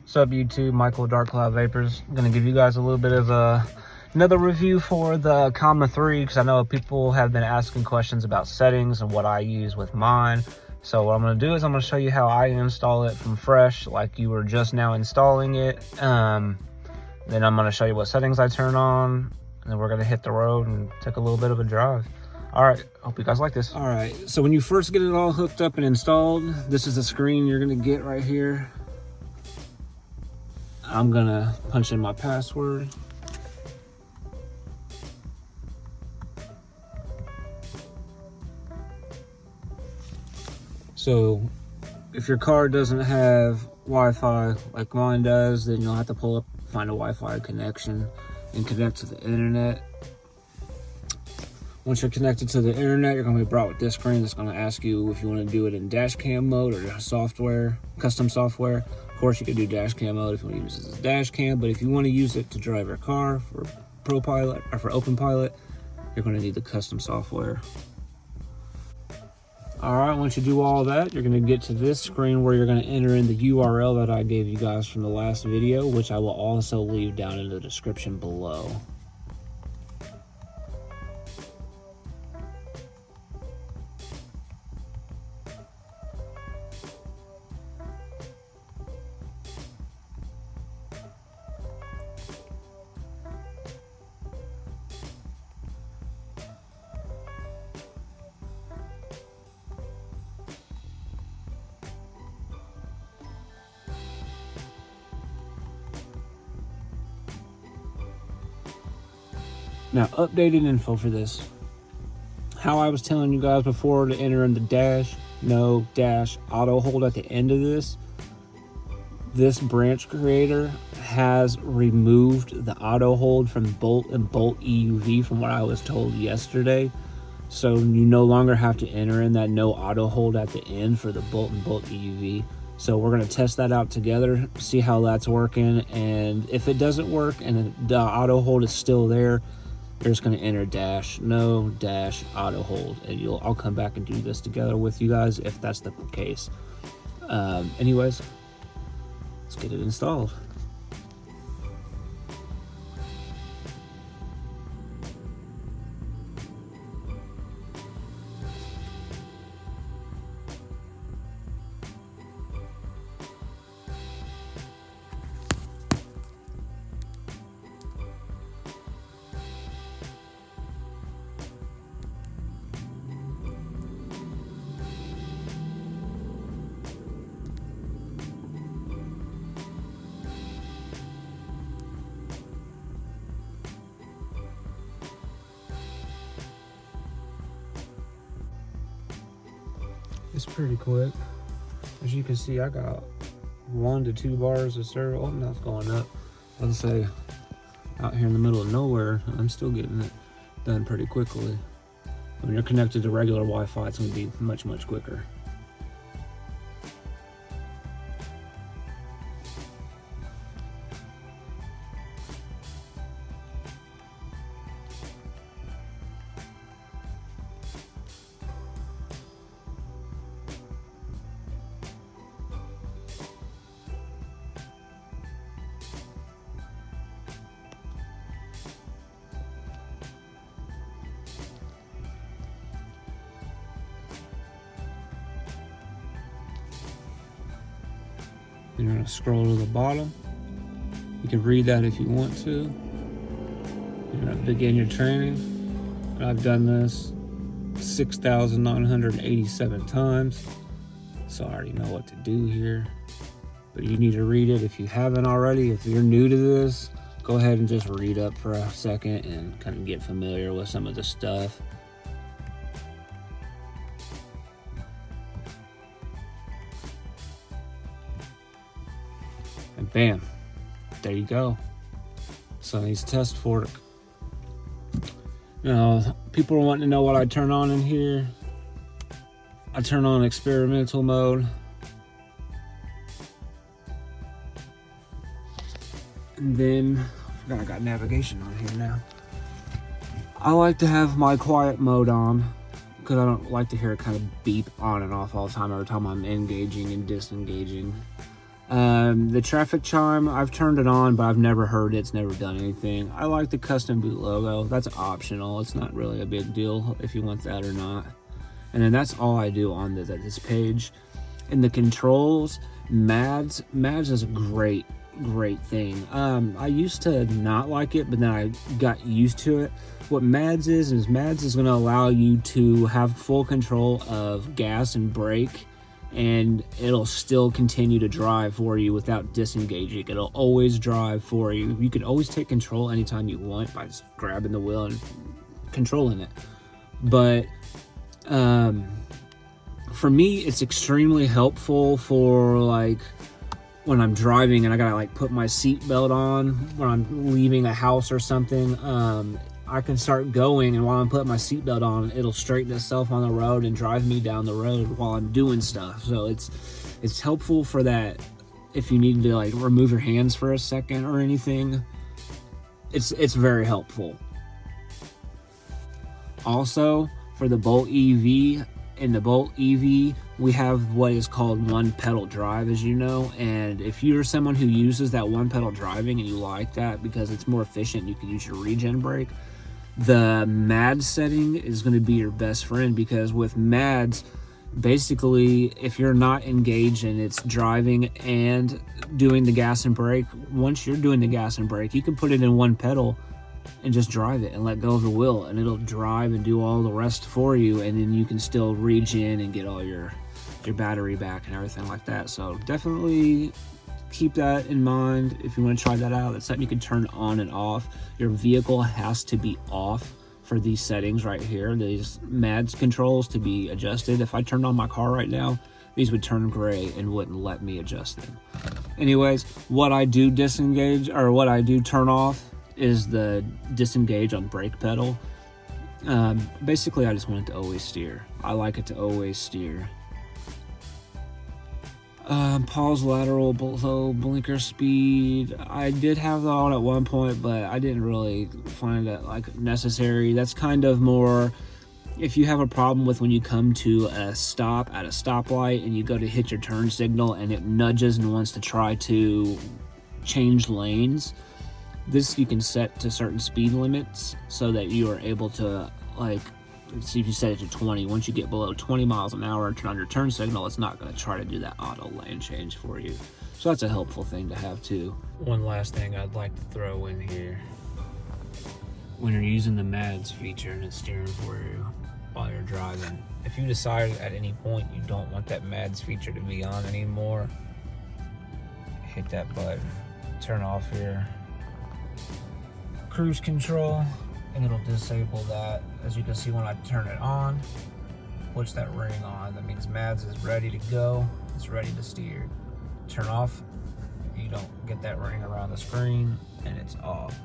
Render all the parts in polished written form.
What's up, YouTube? Michael Dark Cloud Vapors. I'm gonna give you guys a little bit of another review for the Comma 3 because I know people have been asking questions about settings and what I use with mine. So what I'm gonna do is I'm gonna show you how I install it from fresh, like you were just now installing it. Then I'm gonna show you what settings I turn on, and then we're gonna hit the road and take a little bit of a drive. All right, hope you guys like this. All right, so when you first get it all hooked up and installed, this is the screen you're gonna get right here. I'm gonna punch in my password. So if your car doesn't have Wi-Fi like mine does, then you'll have to pull up, find a Wi-Fi connection and connect to the internet. Once you're connected to the internet, you're gonna be brought with this screen that's gonna ask you if you wanna do it in dash cam mode or software, custom software. Of course, you can do dash cam mode if you want to use it as a dash cam, but if you want to use it to drive your car for Pro Pilot or for Open Pilot, you're going to need the custom software. All right, once you do all that, you're going to get to this screen where you're going to enter in the URL that I gave you guys from the last video, which I will also leave down in the description below. Now, updated info for this. How I was telling you guys before to enter in the dash, no dash auto hold at the end of this branch creator has removed the auto hold from Bolt and Bolt EUV from what I was told yesterday. So you no longer have to enter in that no auto hold at the end for the Bolt and Bolt EUV. So we're going to test that out together, see how that's working. And if it doesn't work and the auto hold is still there, you're just going to enter dash no dash auto hold, and I'll come back and do this together with you guys if that's the case. Anyways, let's get it installed. It's pretty quick. As you can see, I got 1 to 2 bars of servo. Oh, now it's going up. I'll say out here in the middle of nowhere, I'm still getting it done pretty quickly. When you're connected to regular Wi-Fi, it's going to be much, much quicker. You're going to scroll to the bottom. You can read that if you want to. You're going to begin your training. And I've done this 6,987 times, so I already know what to do here. But you need to read it if you haven't already. If you're new to this, go ahead and just read up for a second and kind of get familiar with some of the stuff. And bam, there you go. So these test fork. Now, people are wanting to know what I turn on in here. I turn on experimental mode. And then, I forgot I got navigation on here now. I like to have my quiet mode on because I don't like to hear it kind of beep on and off all the time every time I'm engaging and disengaging. The traffic chime, I've turned it on, but I've never heard it. It's never done anything. I like the custom boot logo. That's optional. It's not really a big deal if you want that or not. And then that's all I do on this page. In the controls, Mads is a great thing. I used to not like it, but then I got used to it. What Mads is Mads is going to allow you to have full control of gas and brake, and it'll still continue to drive for you without disengaging. It'll always drive for you. You can always take control anytime you want by just grabbing the wheel and controlling it. But for me, it's extremely helpful for like when I'm driving and I gotta like put my seatbelt on when I'm leaving a house or something. I can start going, and while I'm putting my seatbelt on, it'll straighten itself on the road and drive me down the road while I'm doing stuff. So it's helpful for that. If you need to like remove your hands for a second or anything, it's very helpful. Also, for the Bolt EV, in the Bolt EV, we have what is called one pedal drive, as you know. And if you're someone who uses that one pedal driving and you like that because it's more efficient, you can use your regen brake, the Mads setting is going to be your best friend, because with Mads, basically, if you're not engaged and it's driving and doing the gas and brake, once you're doing the gas and brake, you can put it in one pedal and just drive it and let go of the wheel, and it'll drive and do all the rest for you, and then you can still regen and get all your battery back and everything like that. So definitely keep that in mind if you want to try that out. That's something you can turn on and off. Your vehicle has to be off for these settings right here, these Mads controls to be adjusted. If I turned on my car right now, these would turn gray and wouldn't let me adjust them. Anyways, what I do disengage, or what I do turn off, is the disengage on brake pedal. Basically, I just want it to always steer. I like it to always steer. Pause lateral below blinker speed. I did have that on at one point, but I didn't really find that like necessary. That's kind of more if you have a problem with when you come to a stop at a stoplight and you go to hit your turn signal and it nudges and wants to try to change lanes. This you can set to certain speed limits so that you are able to, like, see if you set it to 20. Once you get below 20 miles an hour and turn on your turn signal, it's not going to try to do that auto lane change for you. So that's a helpful thing to have too. One last thing I'd like to throw in here. When you're using the Mads feature and it's steering for you while you're driving, if you decide at any point you don't want that Mads feature to be on anymore, hit that button, turn off your cruise control, and it'll disable that. As you can see, when I turn it on, push that ring on, that means Mads is ready to go, it's ready to steer. Turn off, you don't get that ring around the screen, and it's off.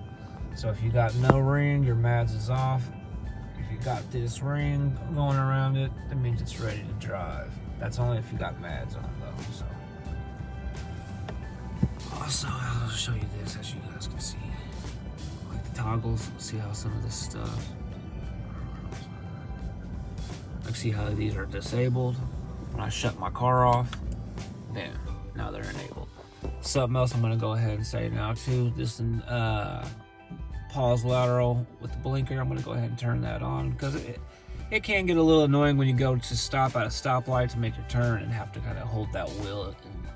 So if you got no ring, your Mads is off. If you got this ring going around it, that means it's ready to drive. That's only if you got Mads on though. So also, I'll show you this as you guys can see. Toggles, see how some of this stuff, like see how these are disabled. When I shut my car off, bam, now they're enabled. Something else I'm going to go ahead and say now too, this pause lateral with the blinker, I'm going to go ahead and turn that on, because it can get a little annoying when you go to stop at a stoplight to make your turn and have to kind of hold that wheel and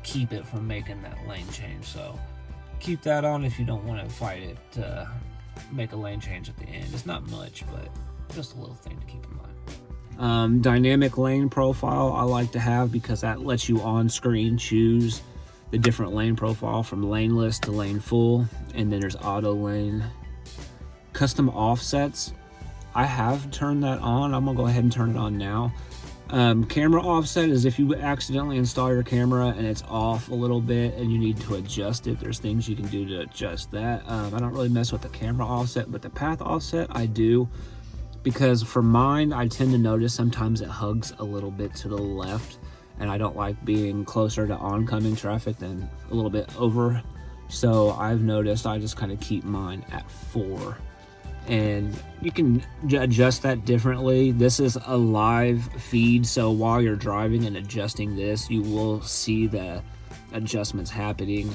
keep it from making that lane change. So keep that on if you don't want to fight it to make a lane change at the end. It's not much, but just a little thing to keep in mind. Dynamic lane profile I like to have, because that lets you on screen choose the different lane profile from laneless to lane full, and then there's auto lane. Custom offsets, I have turned that on. I'm gonna go ahead and turn it on now. Camera offset is if you accidentally install your camera and it's off a little bit and you need to adjust it. There's things you can do to adjust that. I don't really mess with the camera offset, but the path offset I do, because for mine, I tend to notice sometimes it hugs a little bit to the left, and I don't like being closer to oncoming traffic than a little bit over. So I've noticed I just kind of keep mine at 4. And you can adjust that differently. This is a live feed, so while you're driving and adjusting this, you will see the adjustments happening.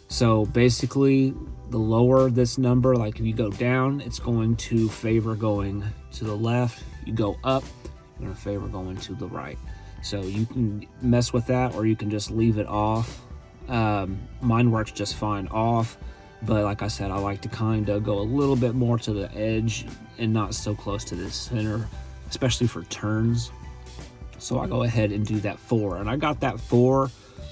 So basically, the lower this number, like if you go down, it's going to favor going to the left. You go up, it's going to favor going to the right. So you can mess with that, or you can just leave it off. Mine works just fine off, but like I said, I like to kind of go a little bit more to the edge and not so close to the center, especially for turns. So I go ahead and do that 4, and I got that 4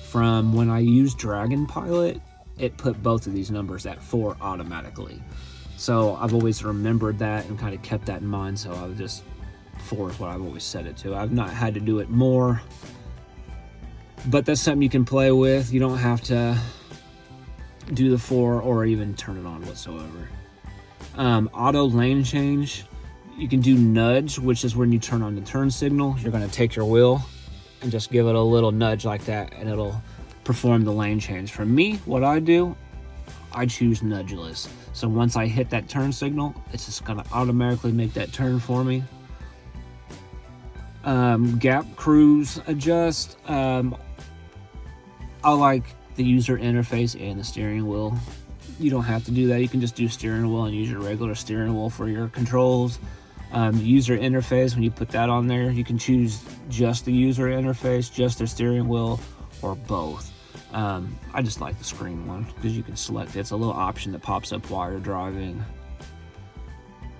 from when I used Dragon Pilot. It put both of these numbers at 4 automatically. So I've always remembered that and kind of kept that in mind. So I was just 4 is what I've always set it to. I've not had to do it more, but that's something you can play with. You don't have to do the 4 or even turn it on whatsoever. Auto lane change, you can do nudge, which is when you turn on the turn signal. You're going to take your wheel and just give it a little nudge like that, and it'll perform the lane change. For me, what I do, I choose nudgeless. So once I hit that turn signal, it's just going to automatically make that turn for me. Gap cruise adjust. I like the user interface and the steering wheel. You don't have to do that. You can just do steering wheel and use your regular steering wheel for your controls. User interface, when you put that on there, you can choose just the user interface, just their steering wheel, or both. I just like the screen one because you can select it. It's a little option that pops up while you're driving.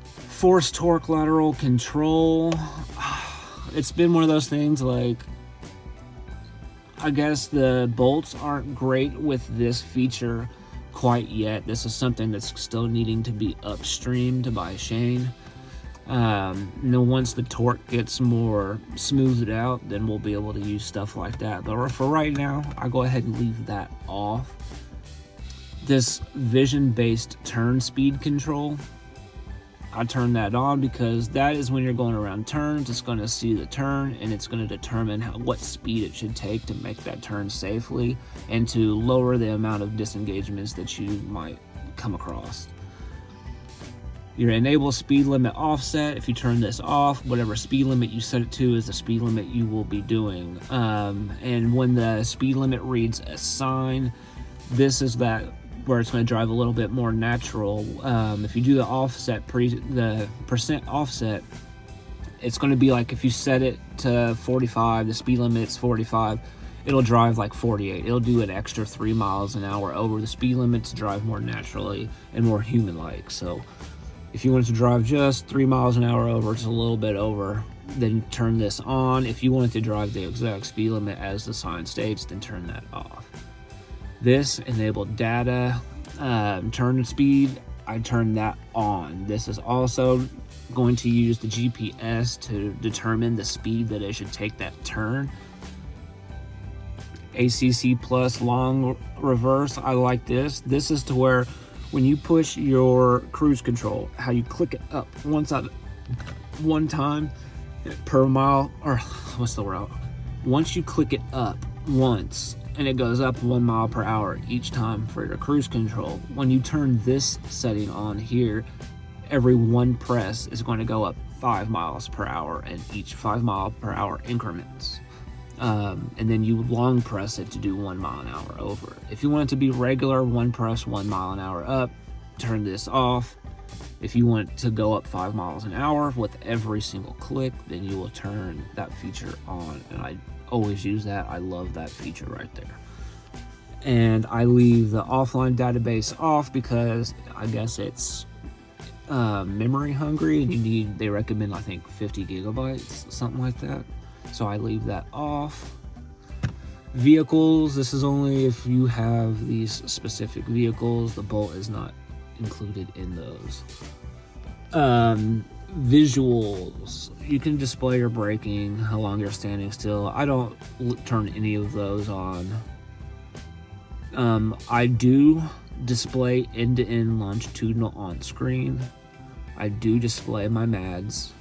Force torque lateral control. It's been one of those things, like, I guess the bolts aren't great with this feature quite yet. This is something that's still needing to be upstreamed by Shane. Once the torque gets more smoothed out, then we'll be able to use stuff like that. But for right now, I go ahead and leave that off. This vision-based turn speed control, I turn that on because that is when you're going around turns. It's going to see the turn, and it's going to determine what speed it should take to make that turn safely and to lower the amount of disengagements that you might come across. Your enable speed limit offset, if you turn this off, whatever speed limit you set it to is the speed limit you will be doing. And when the speed limit reads a sign, this is that where it's going to drive a little bit more natural. If you do the offset, the percent offset, it's going to be like if you set it to 45, the speed limit's 45, it'll drive like 48. It'll do an extra 3 miles an hour over the speed limit to drive more naturally and more human-like. So if you wanted to drive just 3 miles an hour over, just a little bit over, then turn this on. If you wanted to drive the exact speed limit as the sign states, then turn that off. This enabled data, turn speed, I turn that on. This is also going to use the GPS to determine the speed that it should take that turn. ACC plus long reverse, I like this. This is to where when you push your cruise control, how you click it up one time per mile, or what's the word? Once you click it up once, and it goes up 1 mile per hour each time for your cruise control. When you turn this setting on here, every one press is going to go up 5 miles per hour in each 5 mile per hour increments. And then you long press it to do 1 mile an hour over. If you want it to be regular, one press 1 mile an hour up, turn this off. If you want it to go up 5 miles an hour with every single click, then you will turn that feature on. And I always use that. I love that feature right there. And I leave the offline database off because I guess it's memory hungry, and they recommend, I think, 50 gigabytes, something like that. So I leave that off. Vehicles, this is only if you have these specific vehicles. The bolt is not included in those. Visuals, you can display your braking, how long you're standing still. I don't turn any of those on. I do display end-to-end longitudinal on screen. I do display my MADs.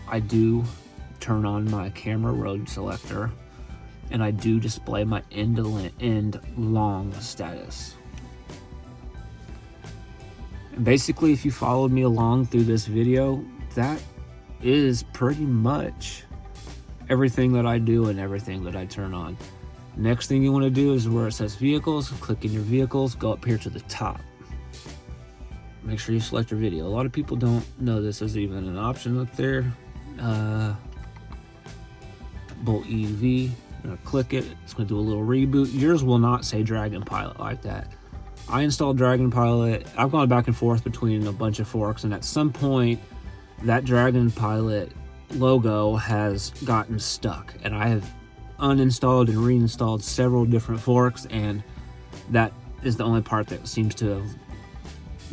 I do turn on my camera road selector, and I do display my end-to-end long status. And basically, if you followed me along through this video, that is pretty much everything that I do and everything that I turn on. Next thing you want to do is where it says vehicles, click in your vehicles, go up here to the top. Make sure you select your video. A lot of people don't know this is even an option up there. Bolt EV, you're gonna click it, it's gonna do a little reboot. Yours will not say Dragon Pilot like that. I installed Dragon Pilot. I've gone back and forth between a bunch of forks, and at some point that Dragon Pilot logo has gotten stuck, and I have uninstalled and reinstalled several different forks, and that is the only part that seems to have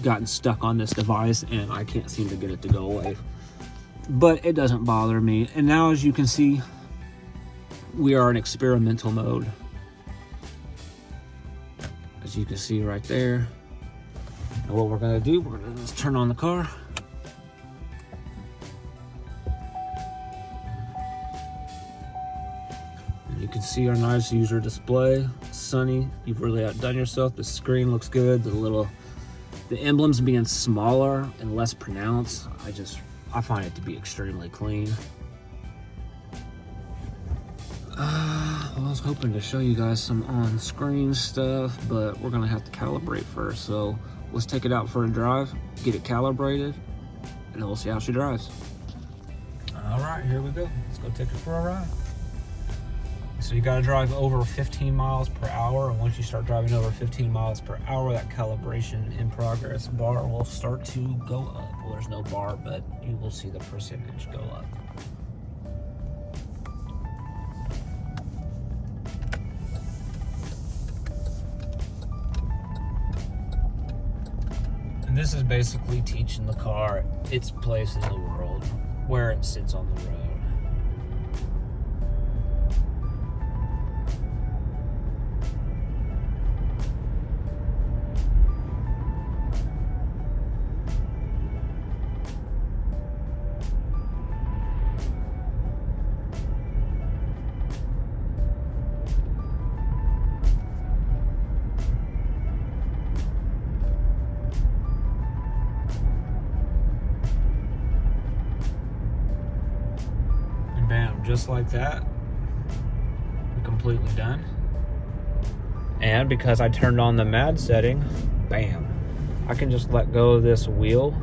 gotten stuck on this device, and I can't seem to get it to go away. But it doesn't bother me. And now, as you can see, we are in experimental mode. As you can see right there. And what we're gonna do, we're gonna just turn on the car. And you can see our nice user display. Sunny, you've really outdone yourself. The screen looks good. The emblems being smaller and less pronounced, I find it to be extremely clean. Well, I was hoping to show you guys some on-screen stuff, but we're gonna have to calibrate first. So let's take it out for a drive, get it calibrated, and then we'll see how she drives. All right, here we go. Let's go take it for a ride. So you gotta drive over 15 miles per hour, and once you start driving over 15 miles per hour, that calibration in progress bar will start to go up. Well, there's no bar, but you will see the percentage go up. And this is basically teaching the car its place in the world, where it sits on the road. Bam, just like that, we're completely done. And because I turned on the MAD setting, bam, I can just let go of this wheel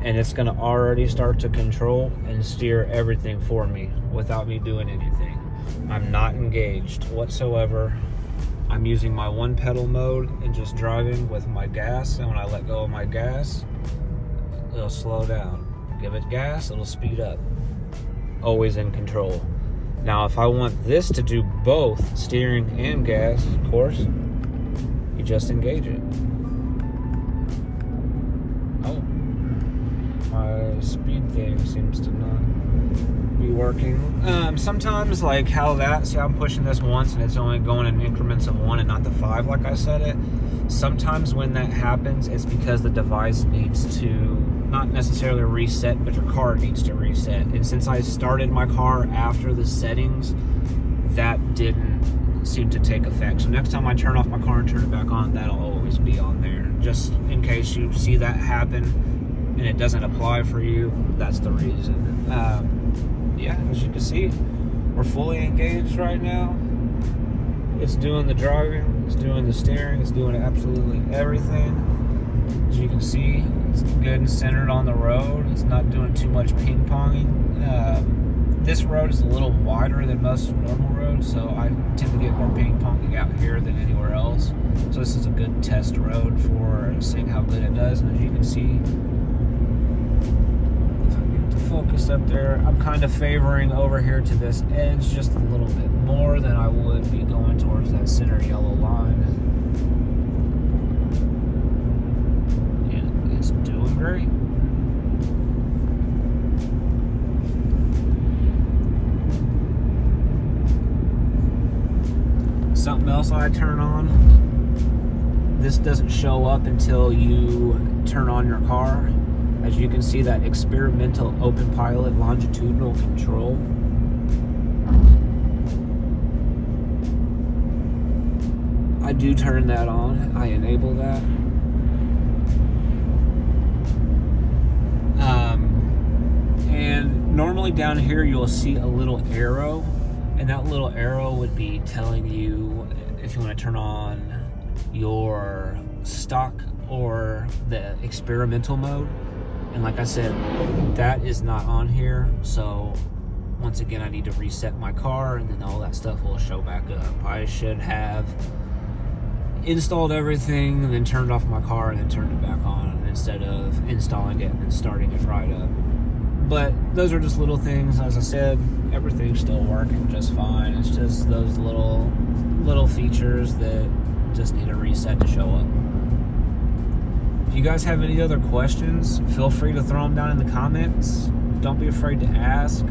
and it's gonna already start to control and steer everything for me without me doing anything. I'm not engaged whatsoever. I'm using my one pedal mode and just driving with my gas, and when I let go of my gas, it'll slow down. Give it gas, it'll speed up. Always in control. Now, if I want this to do both steering and gas, of course, you just engage it. Oh, my speed thing seems to not be working. Sometimes, like how see, I'm pushing this once and it's only going in increments of 1 and not the 5 like I said it. Sometimes when that happens, it's because the device needs to not necessarily reset, but your car needs to reset. And since I started my car after the settings, that didn't seem to take effect. So next time I turn off my car and turn it back on, that'll always be on there. Just in case you see that happen and it doesn't apply for you, that's the reason. Yeah, as you can see, we're fully engaged right now. It's doing the driving, it's doing the steering, it's doing absolutely everything. As you can see, it's good and centered on the road. It's not doing too much ping-ponging. This road is a little wider than most normal roads, so I tend to get more ping-ponging out here than anywhere else. So this is a good test road for seeing how good it does. And as you can see, if I get the focus up there, I'm kind of favoring over here to this edge just a little bit more than I would be going towards that center yellow line. It's doing great. Something else I turn on, this doesn't show up until you turn on your car. As you can see, that experimental open pilot longitudinal control. I do turn that on. I enable that. And normally down here you'll see a little arrow And that little arrow would be telling you if you want to turn on your stock or the experimental mode. And like I said, that is not on here. So once again, I need to reset my car, and then all that stuff will show back up. I should have installed everything and then turned off my car and then turned it back on, instead of installing it and then starting it right up. But those are just little things. As I said, everything's still working just fine. It's just those little features that just need a reset to show up. If you guys have any other questions, feel free to throw them down in the comments. Don't be afraid to ask.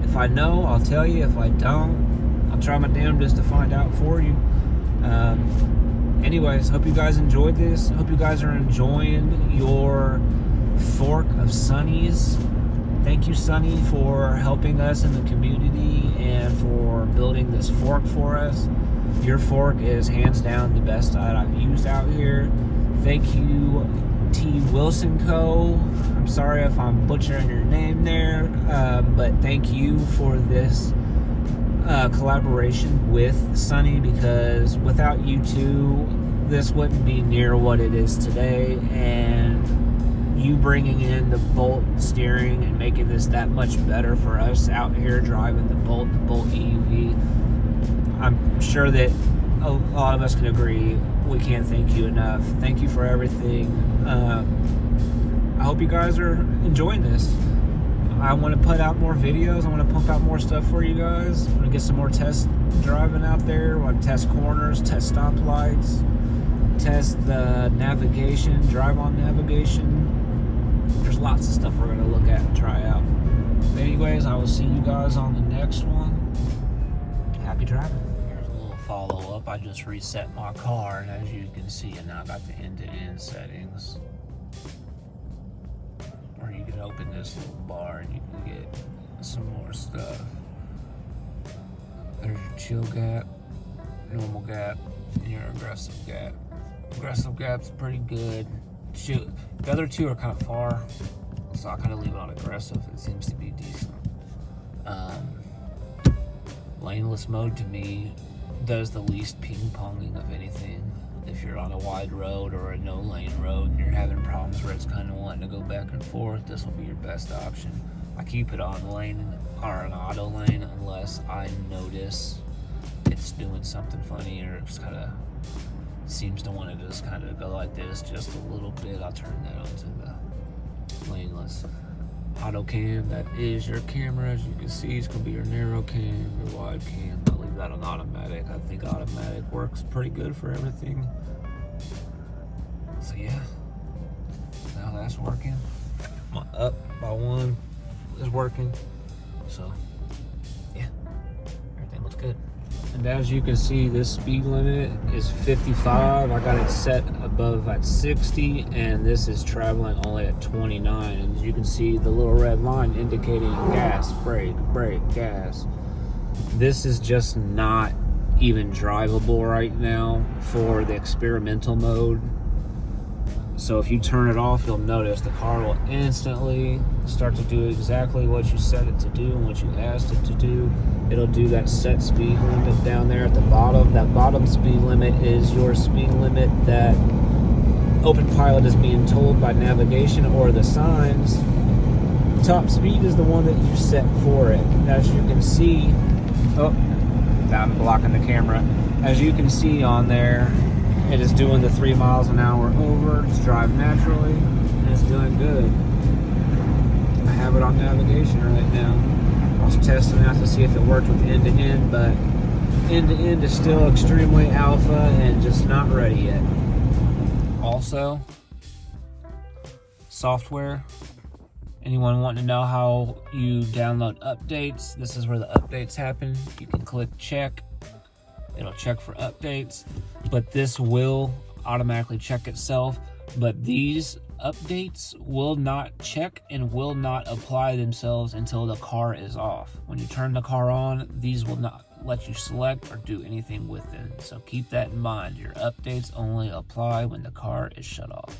If I know, I'll tell you. If I don't, I'll try my damnedest to find out for you. Anyways, hope you guys enjoyed this. Hope you guys are enjoying your fork of Sonny's. Thank you, Sonny, for helping us in the community and for building this fork for us. Your fork is hands down the best that I've used out here. Thank you, twilsonco. I'm sorry if I'm butchering your name there, but thank you for this collaboration with Sonny, because without you two, this wouldn't be near what it is today. And you bringing in the Bolt steering and making this that much better for us out here driving the Bolt EV, I'm sure that a lot of us can agree we can't thank you enough. Thank you for everything. I hope you guys are enjoying this. I want to put out more videos. I want to pump out more stuff for you guys. I want to get some more test driving out there. I want to test corners, test stoplights, test the navigation, drive on navigation. There's lots of stuff we're going to look at and try out. But anyways, I will see you guys on the next one. Happy driving. Here's a little follow-up. I just reset my car, and as you can see, and now I got the end-to-end settings. Or you can open this little bar and you can get some more stuff. There's your chill gap, normal gap, and your aggressive gap. Aggressive gap's pretty good. The other two are kind of far, so I kind of leave it on aggressive. It seems to be decent. Laneless mode to me does the least ping-ponging of anything. If you're on a wide road or a no-lane road and you're having problems where it's kind of wanting to go back and forth, this will be your best option. I keep it on lane or an auto lane unless I notice it's doing something funny or it's kind of seems to want to just kind of go like this just a little bit. I'll turn that onto the laneless. Auto cam, that is your camera. As you can see, it's going to be your narrow cam, your wide cam. I'll leave that on automatic. I think automatic works pretty good for everything. So yeah, now that's working. My up by one is working. So yeah, everything looks good. And as you can see, this speed limit is 55. I got it set above at 60, and this is traveling only at 29. And as you can see, the little red line indicating gas, brake, brake, gas. This is just not even drivable right now for the experimental mode. So if you turn it off, you'll notice the car will instantly start to do exactly what you set it to do and what you asked it to do. It'll do that set speed limit down there at the bottom. That bottom speed limit is your speed limit that OpenPilot is being told by navigation or the signs. Top speed is the one that you set for it. As you can see, oh, I'm blocking the camera. As you can see on there, it is doing the 3 miles an hour over. It's driving naturally, and it's doing good. I have it on navigation right now. I was testing out to see if it worked with end-to-end, but end-to-end is still extremely alpha and just not ready yet. Also, software. Anyone wanting to know how you download updates, this is where the updates happen. You can click check. It'll check for updates, but this will automatically check itself. But these updates will not check and will not apply themselves until the car is off. When you turn the car on, these will not let you select or do anything with it. So keep that in mind. Your updates only apply when the car is shut off.